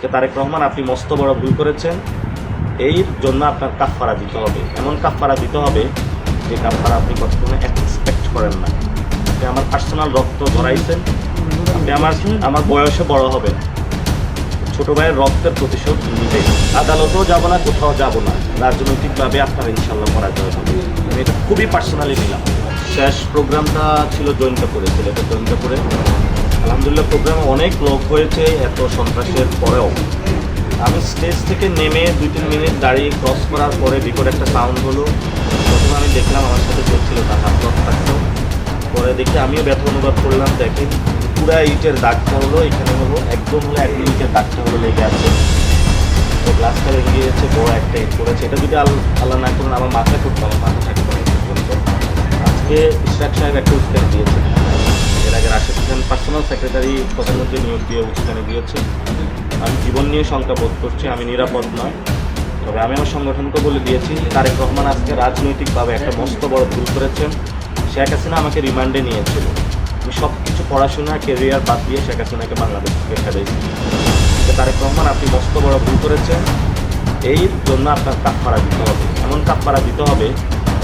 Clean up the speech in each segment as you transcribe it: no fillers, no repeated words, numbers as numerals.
যে তারেক রহমান আপনি মস্ত বড় ভুল করেছেন, এই জন্য আপনার কাফফারা দিতে হবে, এমন কাফফারা দিতে হবে যে কাফফারা আপনি কখনো এক্সপেক্ট করেন না। আপনি আমার পার্সোনাল রক্ত ধরাইছেন, আপনি আমার বয়সে বড় হবেন, ছোট ভাইয়ের রক্তের প্রতিশোধ নিবে। আদালতেও যাব না, কোথাও যাব না, রাজনৈতিকভাবে আপনার ইনশাল্লাহ পরাজয় হবে। আমি এটা খুবই পার্সোনালি নিলাম। শেষ প্রোগ্রামটা ছিল জৈন্তাপুরে, সিলেটের জৈন্তাপুরে। আলহামদুলিল্লাহ প্রোগ্রামে অনেক লোক হয়েছে, এত সন্ত্রাসের পরেও। আমি স্টেজ থেকে নেমে 2-3 মিনিট দাঁড়িয়ে ক্রস করার পরে বিকট একটা সাউন্ড হলো। প্রথমে আমি দেখলাম আমার সাথে চলছিল তার হাত থাকতো, পরে দেখি আমিও ব্যথা অনুভব করলাম। দেখেন পুরা ইটের দাগটা হলো, এখানে হলো একদম হলো 1 মিনিটের দাগটা হলো লেগে আছে, তো গ্লাসটা ভেঙে গিয়েছে, বড় একটা ইট পড়েছে। এটা যদি আল্লাহ না করুন আমার মাথায় করতো, আমার মাথা থাকতো না পর্যন্ত। আজকে ইশরাক সাহেব একটা উস্কানি দিয়েছে, এর আগে রাশেদ খান পার্সোনাল সেক্রেটারি প্রধানমন্ত্রী নিয়োগ দিয়ে উস্কানি দিয়েছে। আমি জীবন নিয়ে শঙ্কা বোধ করছি, আমি নিরাপদ নয়। তবে আমি আমার সংগঠনকে বলে দিয়েছি, তারেক রহমান আজকে রাজনৈতিকভাবে একটা মস্ত বড় ভুল করেছেন। শেখ হাসিনা আমাকে রিমান্ডে নিয়েছিল, আমি সব কিছু পড়াশোনা কেরিয়ার বাদ দিয়ে শেখ হাসিনাকে বাংলাদেশ থেকে ফেলেছি। তারেক রহমান আপনি মস্ত বড় ভুল করেছেন, এই জন্য আপনার কাফফারা দিতে হবে, এমন কাফফারা দিতে হবে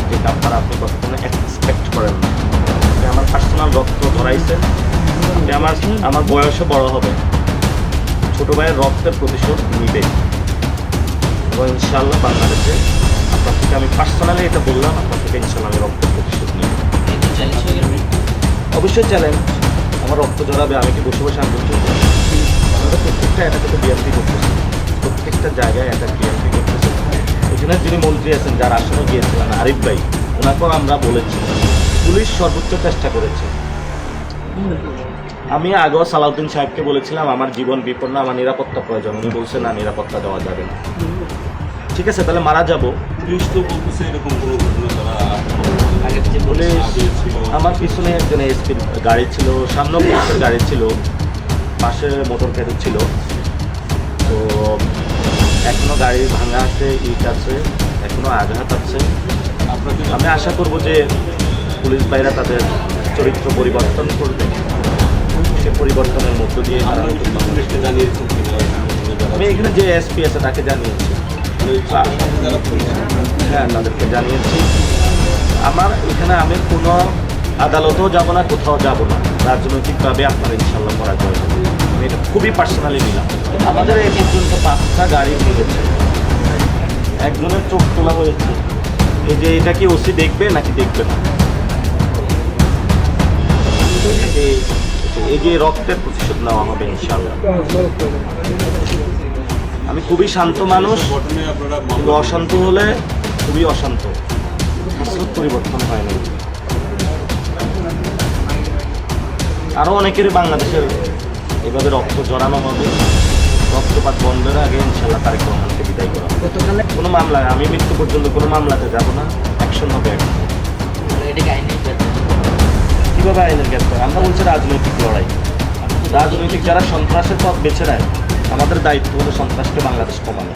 যে কাফফারা আপনি কখনো এক্সপেক্ট করেন না। আপনি আমার পার্সোনাল রক্ত ধরাইছেন, আপনি আমার বয়সে বড় হবে, ছোট ভাইয়ের রক্তের প্রতিশোধ নিবে এবং ইনশাআল্লাহ বাংলাদেশে আপনার থেকে আমি পার্সোনালি এটা বললাম, আপনার থেকে ইনশাআল্লাহ আমি রক্তের প্রতিশোধ নিব। অবশ্যই চ্যালেঞ্জ, আমার রক্ত জড়াবে, আমি কি বসে বসে আন্দোলন করবো? আমরা প্রত্যেকটা এটাকে বিএনপি করতেছি, প্রত্যেকটা জায়গায় এটা বিএনপি করতেছে। এখানে যিনি মন্ত্রী আছেন, যার আসনে গিয়েছিলেন আরিফ ভাই, ওনাকেও আমরা বলেছি, পুলিশ সর্বোচ্চ চেষ্টা করেছে। আমি আগেও সালাউদ্দিন সাহেবকে বলেছিলাম আমার জীবন বিপন্ন, আমার নিরাপত্তা প্রয়োজন। উনি বলছেন না, নিরাপত্তা দেওয়া যাবে না। ঠিক আছে, তাহলে মারা যাবো। পুলিশ তো বলতেছে এরকম কোনো ঘটনা তারা আমার পিছনে একজন এসপির গাড়ি ছিল, সামনে পুলিশের গাড়ি ছিল, পাশে মোটর গাড়ি ছিল। তো এখনো গাড়ি ভাঙা আছে, ইট আছে, এখনো আঘাত আছে। আমি আশা করব যে পুলিশ ভাইরা তাদের চরিত্র পরিবর্তন করবে, সে পরিবর্তনের মধ্য দিয়ে পুলিশকে জানিয়েছেন। আমি এখানে যে এসপি আছে তাকে জানিয়েছি, হ্যাঁ তাদেরকে জানিয়েছি। আমার এখানে আমি কোনো আদালতেও যাব না, কোথাও যাব না, রাজনৈতিকভাবে আপনার ইনশাল্লাহ পরাজয় হবে। আমি এটা খুবই পার্সোনালি নিলাম। আমাদের এই পর্যন্ত 5টা গাড়ি ভেঙেছে, একজনের চোখ তোলা হয়েছে। এই যে এটা কি ওসি দেখবে নাকি দেখবে না? এই যে রক্তের প্রতিশোধ নেওয়া হবে ইনশাল্লাহ। আমি খুবই শান্ত মানুষ, কিন্তু অশান্ত হলে খুবই অশান্ত, পরিবর্তন হয় না। আরও অনেকেরই বাংলাদেশের এভাবে রক্ত জড়ানো হবে, রক্তপাত বন্ধের আগে ইনশাল্লাহ তারেক রহমানকে বিদায় করা হবে। কোনো মামলা, আমি মৃত্যু পর্যন্ত কোনো মামলাতে যাব না, অ্যাকশন হবে। কীভাবে আইনের গ্যাস করে? আমরা বলছি রাজনৈতিক লড়াই, রাজনৈতিক যারা সন্ত্রাসের পথ বেছে নেয়, আমাদের দায়িত্ব হলো সন্ত্রাসকে বাংলাদেশ কমানো।